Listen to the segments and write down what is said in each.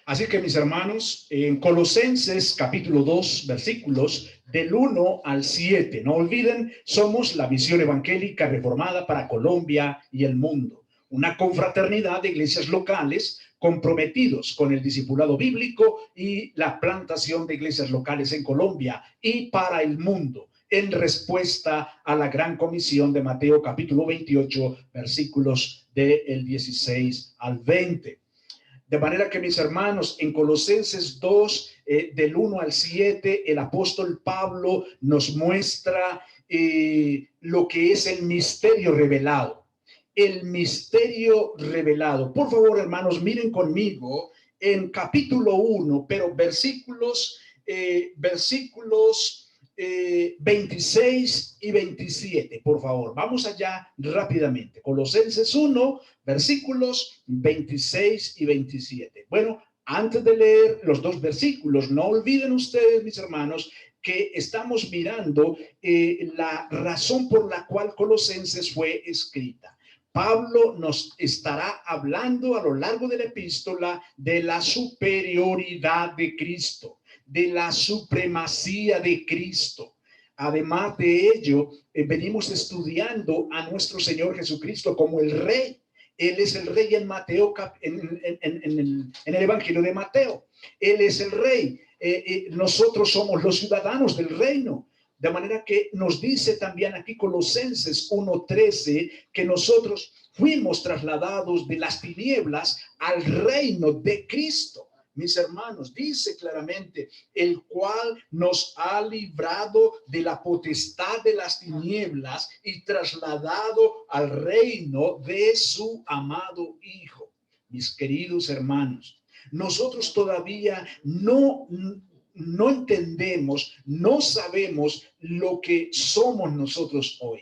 Así que mis hermanos, en Colosenses capítulo 2, versículos del 1 al 7, no olviden, somos la Misión Evangélica Reformada para Colombia y el mundo, una confraternidad de iglesias locales comprometidos con el discipulado bíblico y la plantación de iglesias locales en Colombia y para el mundo, en respuesta a la gran comisión de Mateo capítulo 28, versículos del 16 al 20. De manera que, mis hermanos, en Colosenses 2, del 1 al 7, el apóstol Pablo nos muestra lo que es el misterio revelado. El misterio revelado. Por favor, hermanos, miren conmigo en capítulo 1, pero versículos 26 y 27, por favor. Vamos allá rápidamente. Colosenses 1, versículos 26 y 27. Bueno, antes de leer los dos versículos, no olviden ustedes, mis hermanos, que estamos mirando la razón por la cual Colosenses fue escrita. Pablo nos estará hablando a lo largo de la epístola de la superioridad de Cristo, de la supremacía de Cristo. Además de ello, venimos estudiando a nuestro Señor Jesucristo como el Rey. Él es el Rey en Mateo, en el Evangelio de Mateo. Él es el Rey. Nosotros somos los ciudadanos del reino. De manera que nos dice también aquí Colosenses 1:13 que nosotros fuimos trasladados de las tinieblas al reino de Cristo. Mis hermanos, dice claramente, el cual nos ha librado de la potestad de las tinieblas y trasladado al reino de su amado Hijo. Mis queridos hermanos, nosotros todavía no entendemos, no sabemos lo que somos nosotros hoy.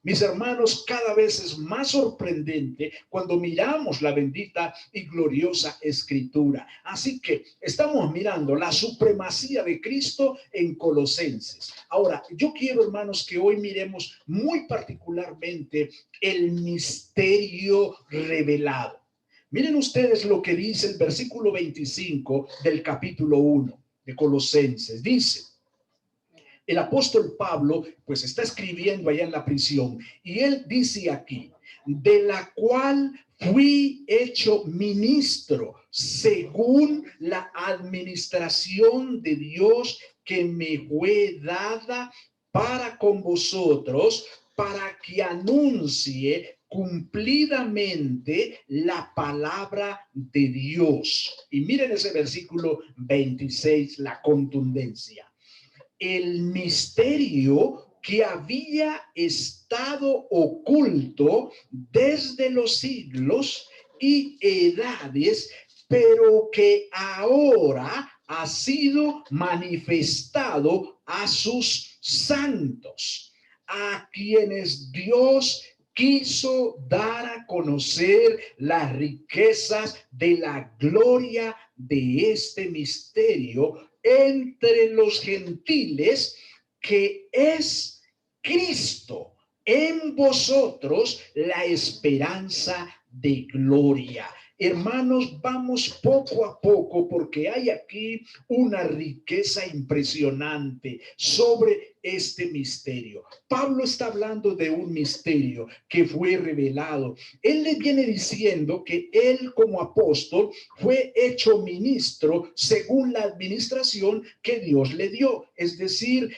Mis hermanos, cada vez es más sorprendente cuando miramos la bendita y gloriosa Escritura. Así que estamos mirando la supremacía de Cristo en Colosenses. Ahora, yo quiero, hermanos, que hoy miremos muy particularmente el misterio revelado. Miren ustedes lo que dice el versículo 25 del capítulo 1 de Colosenses. Dice, el apóstol Pablo pues está escribiendo allá en la prisión y él dice aquí, de la cual fui hecho ministro según la administración de Dios que me fue dada para con vosotros, para que anuncie cumplidamente la palabra de Dios. Y miren ese versículo 26, la contundencia. El misterio que había estado oculto desde los siglos y edades, pero que ahora ha sido manifestado a sus santos, a quienes Dios quiso dar a conocer las riquezas de la gloria de este misterio entre los gentiles, que es Cristo en vosotros, la esperanza de gloria. Hermanos, vamos poco a poco porque hay aquí una riqueza impresionante sobre este misterio. Pablo está hablando de un misterio que fue revelado. Él le viene diciendo que él como apóstol fue hecho ministro según la administración que Dios le dio. Es decir,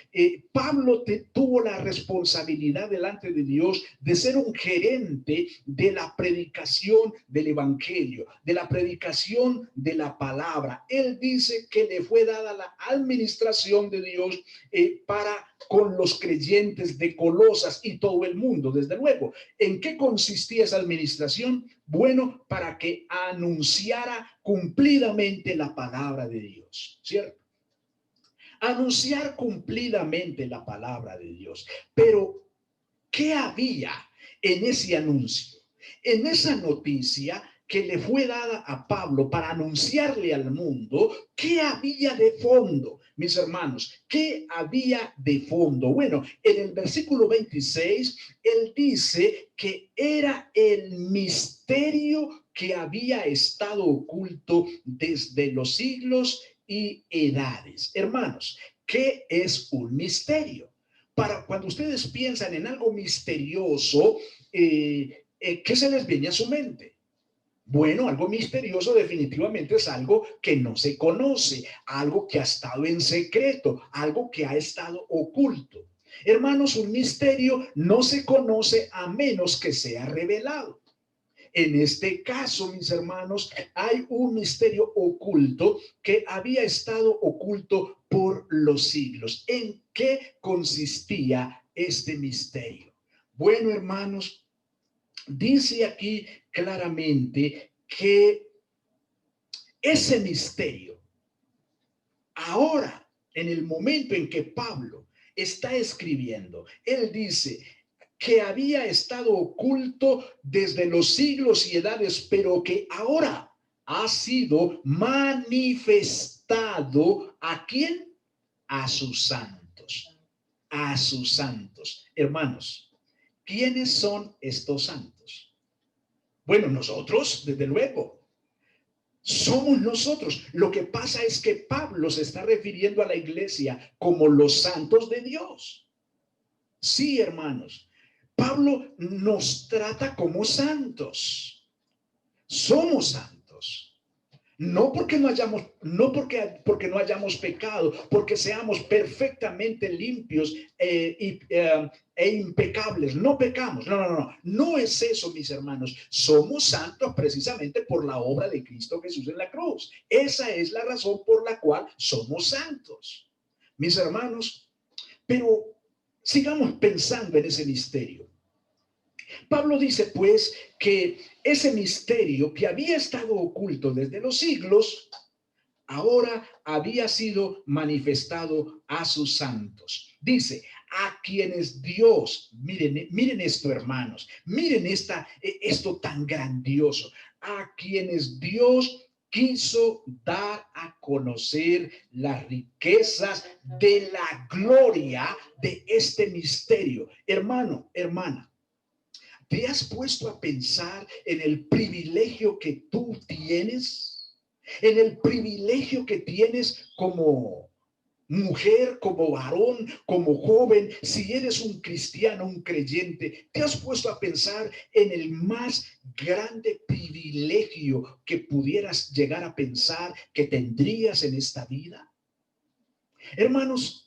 Pablo tuvo la responsabilidad delante de Dios de ser un gerente de la predicación del evangelio, de la predicación de la palabra. Él dice que le fue dada la administración de Dios para con los creyentes de Colosas y todo el mundo, desde luego. ¿En qué consistía esa administración? Bueno, para que anunciara cumplidamente la palabra de Dios, ¿cierto? Anunciar cumplidamente la palabra de Dios. Pero, ¿qué había en ese anuncio? En esa noticia que le fue dada a Pablo para anunciarle al mundo, ¿qué había de fondo? Mis hermanos, ¿qué había de fondo? Bueno, en el versículo 26, él dice que era el misterio que había estado oculto desde los siglos y edades. Hermanos, ¿qué es un misterio? Para cuando ustedes piensan en algo misterioso, ¿qué se les viene a su mente? Bueno, algo misterioso definitivamente es algo que no se conoce, algo que ha estado en secreto, algo que ha estado oculto. Hermanos, un misterio no se conoce a menos que sea revelado. En este caso, mis hermanos, hay un misterio oculto que había estado oculto por los siglos. ¿En qué consistía este misterio? Bueno, hermanos, dice aquí claramente que ese misterio, ahora, en el momento en que Pablo está escribiendo, él dice que había estado oculto desde los siglos y edades, pero que ahora ha sido manifestado. ¿A quién? A sus santos. A sus santos. Hermanos, ¿quiénes son estos santos? Bueno, nosotros, desde luego, somos nosotros. Lo que pasa es que Pablo se está refiriendo a la iglesia como los santos de Dios. Sí, hermanos, Pablo nos trata como santos. Somos santos. No porque no hayamos, porque no hayamos pecado, porque seamos perfectamente limpios e impecables. No pecamos. No es eso, mis hermanos. Somos santos precisamente por la obra de Cristo Jesús en la cruz. Esa es la razón por la cual somos santos, mis hermanos. Pero sigamos pensando en ese misterio. Pablo dice pues que ese misterio que había estado oculto desde los siglos, ahora había sido manifestado a sus santos. Dice, a quienes Dios, miren esto, hermanos, miren esto tan grandioso, a quienes Dios quiso dar a conocer las riquezas de la gloria de este misterio. Hermano, hermana, ¿te has puesto a pensar en el privilegio que tú tienes? En el privilegio que tienes como mujer, como varón, como joven, si eres un cristiano, un creyente, ¿te has puesto a pensar en el más grande privilegio que pudieras llegar a pensar que tendrías en esta vida? Hermanos,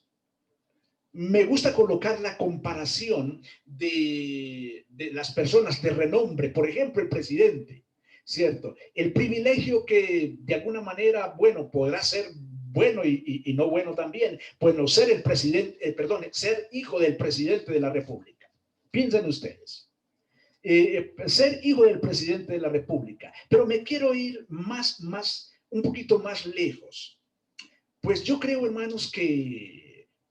me gusta colocar la comparación de las personas de renombre, por ejemplo, el presidente, ¿cierto? El privilegio que de alguna manera, bueno, podrá ser bueno y no bueno también, bueno, ser el presidente, ser hijo del presidente de la República. Piensen ustedes. Ser hijo del presidente de la República, pero me quiero ir un poquito más lejos. Pues yo creo, hermanos,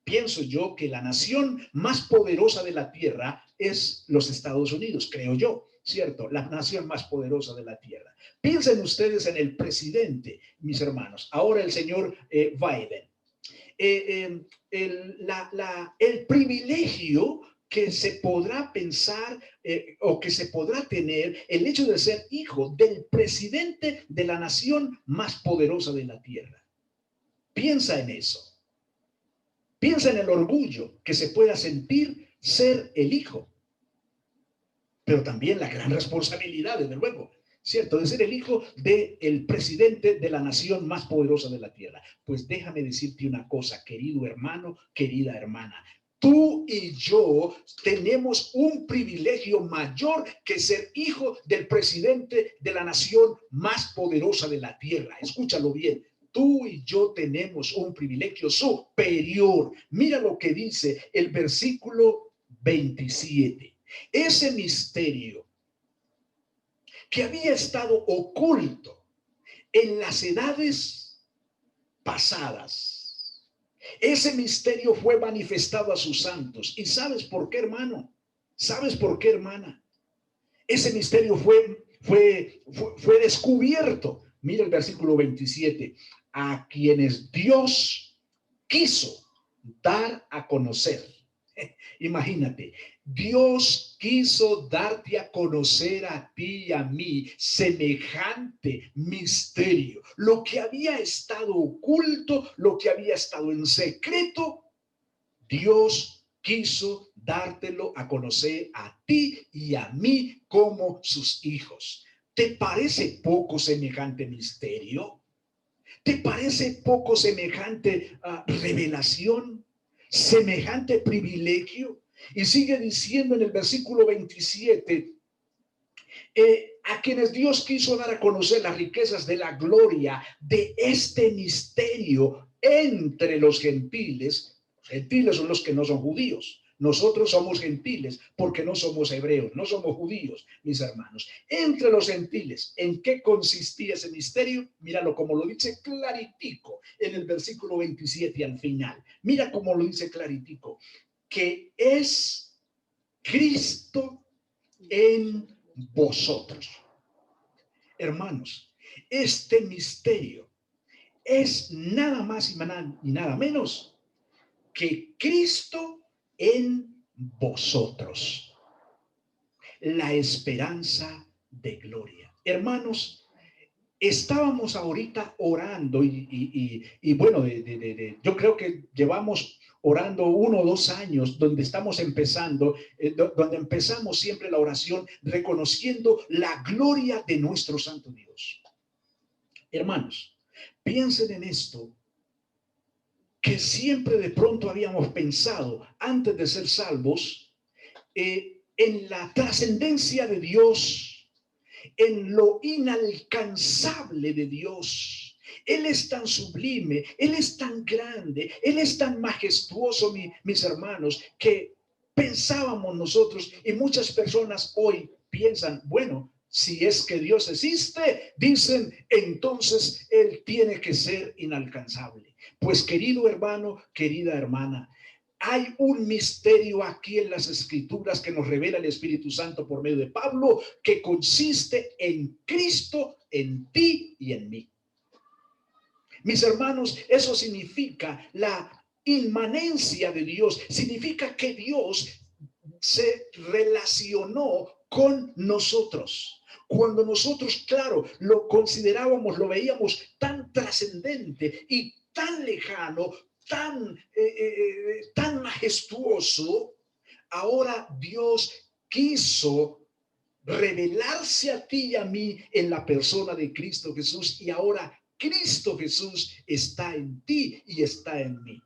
pienso yo que la nación más poderosa de la tierra es los Estados Unidos, creo yo, ¿cierto? La nación más poderosa de la tierra. Piensen ustedes en el presidente, mis hermanos, ahora el señor Biden. El privilegio que se podrá pensar o que se podrá tener el hecho de ser hijo del presidente de la nación más poderosa de la tierra. Piensa en eso. Piensa en el orgullo que se pueda sentir ser el hijo, pero también la gran responsabilidad, desde luego, ¿cierto? De ser el hijo del presidente de la nación más poderosa de la tierra. Pues déjame decirte una cosa, querido hermano, querida hermana. Tú y yo tenemos un privilegio mayor que ser hijo del presidente de la nación más poderosa de la tierra. Escúchalo bien. Tú y yo tenemos un privilegio superior. Mira lo que dice el versículo 27. Ese misterio que había estado oculto en las edades pasadas, ese misterio fue manifestado a sus santos. ¿Y sabes por qué, hermano? ¿Sabes por qué, hermana? Ese misterio fue descubierto. Mira el versículo 27. A quienes Dios quiso dar a conocer. Imagínate, Dios quiso darte a conocer a ti y a mí semejante misterio. Lo que había estado oculto, lo que había estado en secreto, Dios quiso dártelo a conocer a ti y a mí como sus hijos. ¿Te parece poco semejante misterio? ¿Te parece poco semejante revelación? ¿Semejante privilegio? Y sigue diciendo en el versículo 27, a quienes Dios quiso dar a conocer las riquezas de la gloria de este misterio entre los gentiles. Los gentiles son los que no son judíos. Nosotros somos gentiles porque no somos hebreos, no somos judíos, mis hermanos. Entre los gentiles, ¿en qué consistía ese misterio? Míralo como lo dice claritico en el versículo 27 al final. Mira cómo lo dice claritico, que es Cristo en vosotros. Hermanos, este misterio es nada más y nada menos que Cristo en vosotros, la esperanza de gloria. Hermanos, estábamos ahorita orando y bueno, yo creo que llevamos orando 1 o 2 años, donde estamos empezando, donde empezamos siempre la oración reconociendo la gloria de nuestro santo Dios. Hermanos, piensen en esto, que siempre de pronto habíamos pensado, antes de ser salvos, en la trascendencia de Dios, en lo inalcanzable de Dios. Él es tan sublime, Él es tan grande, Él es tan majestuoso, mis hermanos, que pensábamos nosotros, y muchas personas hoy piensan, bueno, si es que Dios existe, dicen, entonces Él tiene que ser inalcanzable. Pues querido hermano, querida hermana, hay un misterio aquí en las Escrituras que nos revela el Espíritu Santo por medio de Pablo, que consiste en Cristo, en ti y en mí. Mis hermanos, eso significa la inmanencia de Dios, significa que Dios se relacionó con nosotros. Cuando nosotros, claro, lo considerábamos, lo veíamos tan trascendente y tan lejano, tan majestuoso, ahora Dios quiso revelarse a ti y a mí en la persona de Cristo Jesús, y ahora Cristo Jesús está en ti y está en mí.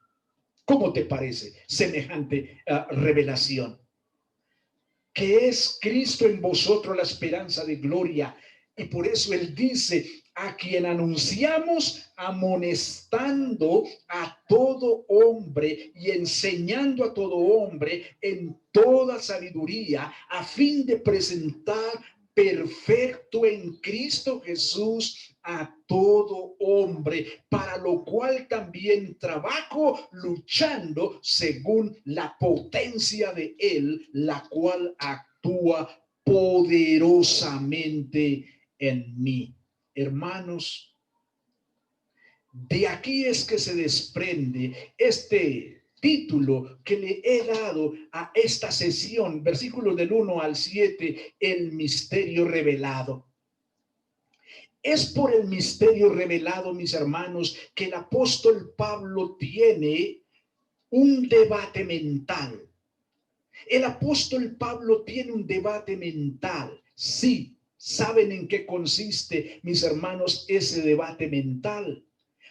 ¿Cómo te parece semejante revelación? Que es Cristo en vosotros la esperanza de gloria. Y por eso Él dice, a quien anunciamos amonestando a todo hombre y enseñando a todo hombre en toda sabiduría, a fin de presentar perfecto en Cristo Jesús a todo hombre, para lo cual también trabajo luchando según la potencia de Él, la cual actúa poderosamente en mí. Hermanos, de aquí es que se desprende este título que le he dado a esta sesión, versículos del 1 al 7, el misterio revelado. Es por el misterio revelado, mis hermanos, que el apóstol Pablo tiene un debate mental. El apóstol Pablo tiene un debate mental. Sí, ¿saben en qué consiste, mis hermanos, ese debate mental?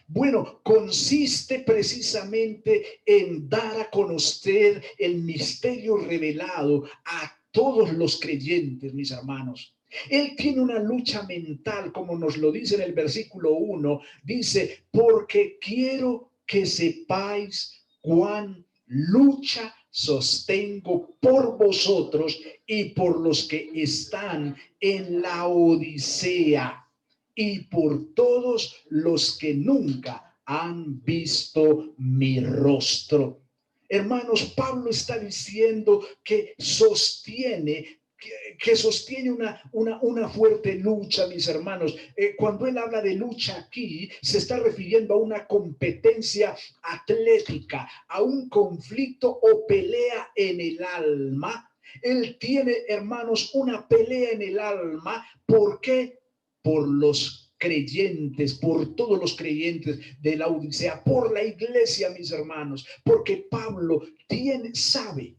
Bueno, consiste precisamente en dar a conocer el misterio revelado a todos los creyentes, mis hermanos. Él tiene una lucha mental, como nos lo dice en el versículo 1, dice, porque quiero que sepáis cuán lucha sostengo por vosotros y por los que están en la Odisea, y por todos los que nunca han visto mi rostro. Hermanos, Pablo está diciendo que sostiene que sostiene una fuerte lucha, mis hermanos. Cuando él habla de lucha aquí, se está refiriendo a una competencia atlética, a un conflicto o pelea en el alma. Él tiene, hermanos, una pelea en el alma. ¿Por qué? Por los creyentes, por todos los creyentes de la Odisea, por la iglesia, mis hermanos, porque Pablo sabe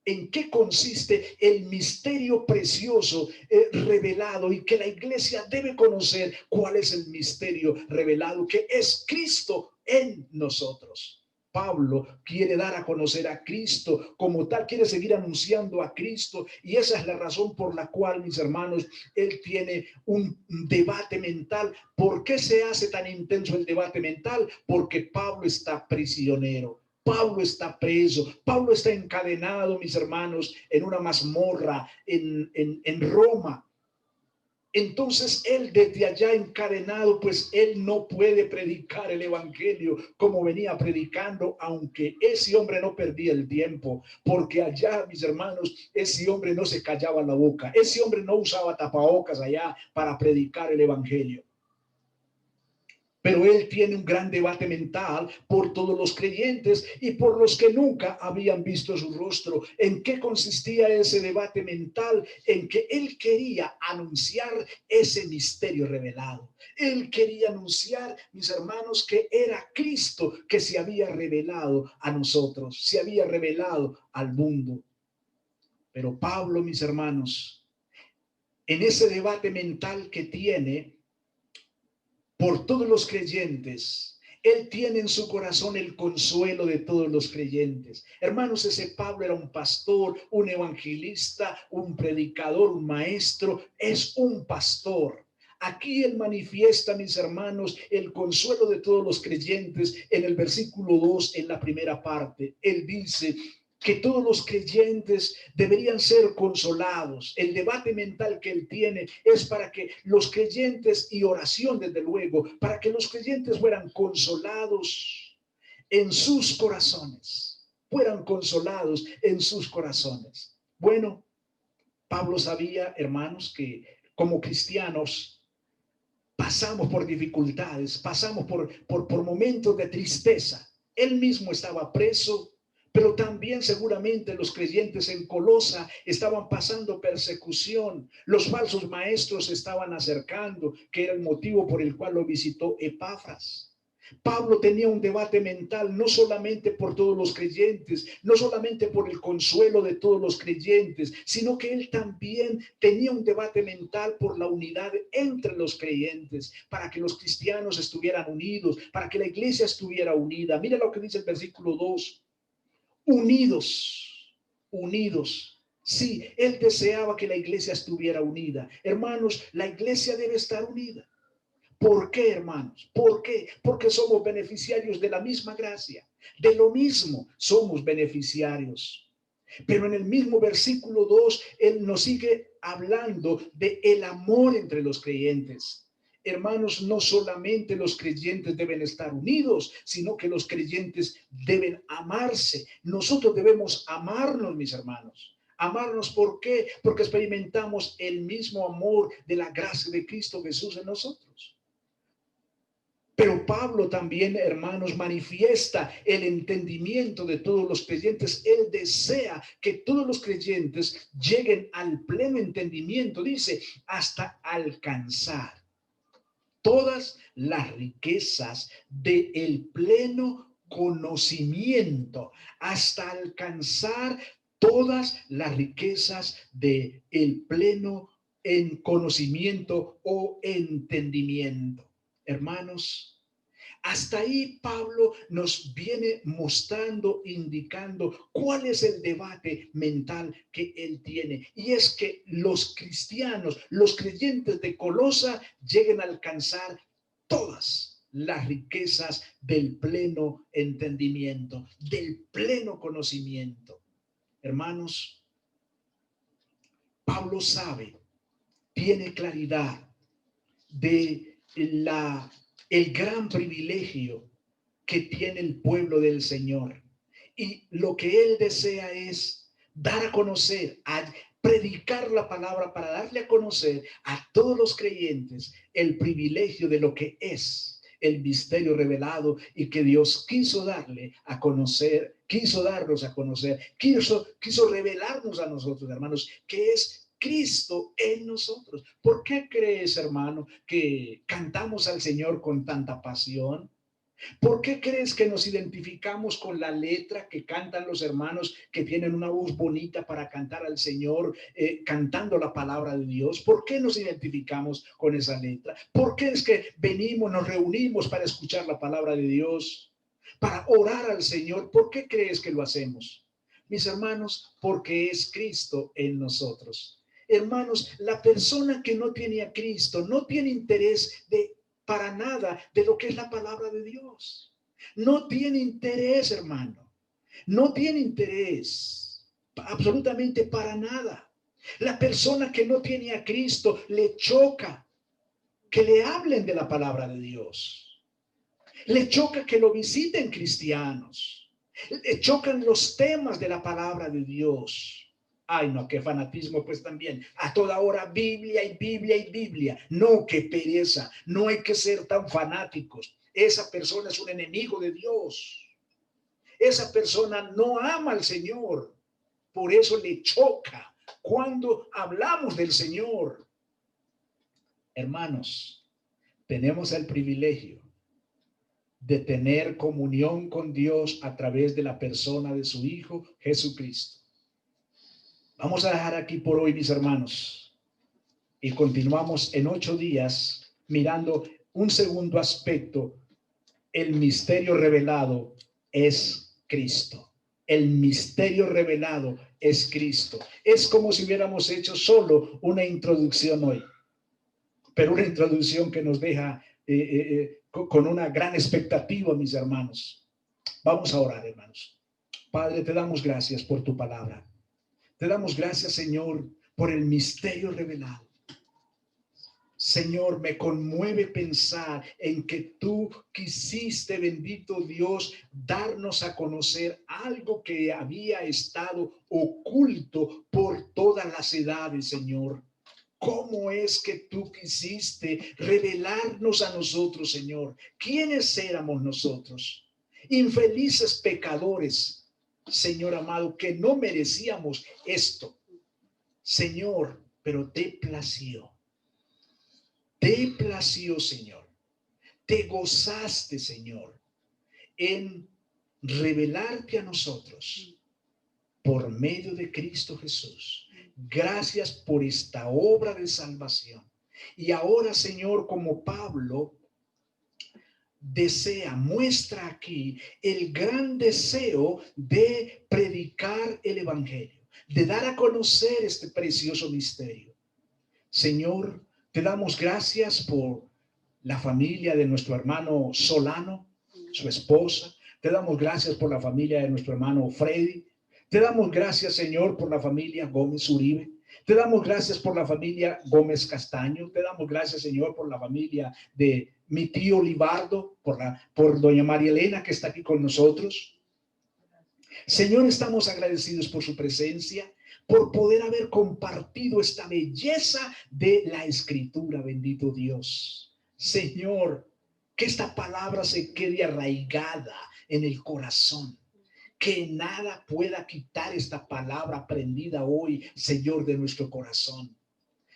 en qué consiste el misterio precioso revelado, y que la iglesia debe conocer cuál es el misterio revelado, que es Cristo en nosotros. Pablo quiere dar a conocer a Cristo como tal, quiere seguir anunciando a Cristo, y esa es la razón por la cual, mis hermanos, él tiene un debate mental. ¿Por qué se hace tan intenso el debate mental? Porque Pablo está prisionero. Pablo está preso, Pablo está encadenado, mis hermanos, en una mazmorra en Roma. Entonces él, desde allá encadenado, pues él no puede predicar el evangelio como venía predicando, aunque ese hombre no perdía el tiempo, porque allá, mis hermanos, ese hombre no se callaba la boca, ese hombre no usaba tapabocas allá para predicar el evangelio. Pero él tiene un gran debate mental por todos los creyentes y por los que nunca habían visto su rostro. ¿En qué consistía ese debate mental? En que él quería anunciar ese misterio revelado. Él quería anunciar, mis hermanos, que era Cristo que se había revelado a nosotros, se había revelado al mundo. Pero Pablo, mis hermanos, en ese debate mental que tiene por todos los creyentes, él tiene en su corazón el consuelo de todos los creyentes. Hermanos, ese Pablo era un pastor, un evangelista, un predicador, un maestro, es un pastor. Aquí él manifiesta, mis hermanos, el consuelo de todos los creyentes en el versículo 2, en la primera parte. Él dice que todos los creyentes deberían ser consolados. El debate mental que él tiene es para que los creyentes, y oración desde luego, para que los creyentes fueran consolados en sus corazones, fueran consolados en sus corazones. Bueno, Pablo sabía, hermanos, que como cristianos pasamos por dificultades, pasamos por momentos de tristeza. Él mismo estaba preso, pero también seguramente los creyentes en Colosa estaban pasando persecución. Los falsos maestros se estaban acercando, que era el motivo por el cual lo visitó Epafras. Pablo tenía un debate mental no solamente por todos los creyentes, no solamente por el consuelo de todos los creyentes, sino que él también tenía un debate mental por la unidad entre los creyentes, para que los cristianos estuvieran unidos, para que la iglesia estuviera unida. Mira lo que dice el versículo 2. Unidos, unidos. Sí, él deseaba que la iglesia estuviera unida. Hermanos, la iglesia debe estar unida. ¿Por qué, hermanos? ¿Por qué? Porque somos beneficiarios de la misma gracia. De lo mismo somos beneficiarios. Pero en el mismo versículo 2, él nos sigue hablando de el amor entre los creyentes. Hermanos, no solamente los creyentes deben estar unidos, sino que los creyentes deben amarse. Nosotros debemos amarnos, mis hermanos. Amarnos, ¿por qué? Porque experimentamos el mismo amor de la gracia de Cristo Jesús en nosotros. Pero Pablo también, hermanos, manifiesta el entendimiento de todos los creyentes. Él desea que todos los creyentes lleguen al pleno entendimiento, dice, hasta alcanzar todas las riquezas del pleno conocimiento, hasta alcanzar todas las riquezas del pleno en conocimiento o entendimiento. Hermanos, hasta ahí Pablo nos viene mostrando, indicando cuál es el debate mental que él tiene. Y es que los cristianos, los creyentes de Colosa lleguen a alcanzar todas las riquezas del pleno entendimiento, del pleno conocimiento. Hermanos, Pablo sabe, tiene claridad de el gran privilegio que tiene el pueblo del Señor. Y lo que él desea es dar a conocer, a predicar la palabra, para darle a conocer a todos los creyentes el privilegio de lo que es el misterio revelado y que Dios quiso darle a conocer, quiso darnos a conocer, quiso revelarnos a nosotros, hermanos, que es Cristo en nosotros. ¿Por qué crees, hermano, que cantamos al Señor con tanta pasión? ¿Por qué crees que nos identificamos con la letra que cantan los hermanos que tienen una voz bonita para cantar al Señor, cantando la palabra de Dios? ¿Por qué nos identificamos con esa letra? ¿Por qué es que venimos, nos reunimos para escuchar la palabra de Dios, para orar al Señor? ¿Por qué crees que lo hacemos? Mis hermanos, porque es Cristo en nosotros. Hermanos, la persona que no tiene a Cristo no tiene interés para nada de lo que es la palabra de Dios. No tiene interés, hermano. No tiene interés absolutamente para nada. La persona que no tiene a Cristo le choca que le hablen de la palabra de Dios. Le choca que lo visiten cristianos. Le chocan los temas de la palabra de Dios. Ay, no, qué fanatismo, pues también. A toda hora Biblia y Biblia y Biblia. No, qué pereza. No hay que ser tan fanáticos. Esa persona es un enemigo de Dios. Esa persona no ama al Señor. Por eso le choca cuando hablamos del Señor. Hermanos, tenemos el privilegio de tener comunión con Dios a través de la persona de su Hijo Jesucristo. Vamos a dejar aquí por hoy, mis hermanos, y continuamos en 8 días mirando un segundo aspecto. El misterio revelado es Cristo. El misterio revelado es Cristo. Es como si hubiéramos hecho solo una introducción hoy, pero una introducción que nos deja con una gran expectativa, mis hermanos. Vamos a orar, hermanos. Padre, te damos gracias por tu palabra. Te damos gracias, Señor, por el misterio revelado. Señor, me conmueve pensar en que tú quisiste, bendito Dios, darnos a conocer algo que había estado oculto por todas las edades, Señor. ¿Cómo es que tú quisiste revelarnos a nosotros, Señor? ¿Quiénes éramos nosotros? Infelices pecadores, Señor amado, que no merecíamos esto. Señor, pero te plació, Señor. Te gozaste, Señor, en revelarte a nosotros por medio de Cristo Jesús. Gracias por esta obra de salvación. Y ahora, Señor, como Pablo muestra aquí el gran deseo de predicar el evangelio, de dar a conocer este precioso misterio. Señor, te damos gracias por la familia de nuestro hermano Solano, su esposa. Te damos gracias por la familia de nuestro hermano Freddy. Te damos gracias, Señor, por la familia Gómez Uribe. Te damos gracias por la familia Gómez Castaño. Te damos gracias, Señor, por la familia de mi tío Libardo, por doña María Elena, que está aquí con nosotros. Señor, estamos agradecidos por su presencia, por poder haber compartido esta belleza de la Escritura, bendito Dios. Señor, que esta palabra se quede arraigada en el corazón. Que nada pueda quitar esta palabra aprendida hoy, Señor, de nuestro corazón.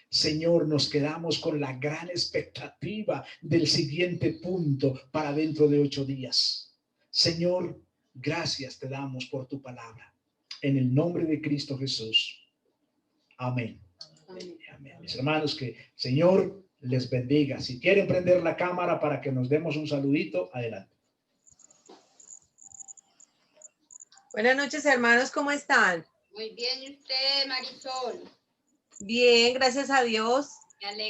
Señor, nos quedamos con la gran expectativa del siguiente punto para dentro de 8 días. Señor, gracias te damos por tu palabra. En el nombre de Cristo Jesús. Amén. Amén. Amén. Mis hermanos, que Señor les bendiga. Si quieren prender la cámara para que nos demos un saludito, adelante. Buenas noches, hermanos, ¿cómo están? Muy bien, ¿y usted, Marisol? Bien, gracias a Dios. Me alegro.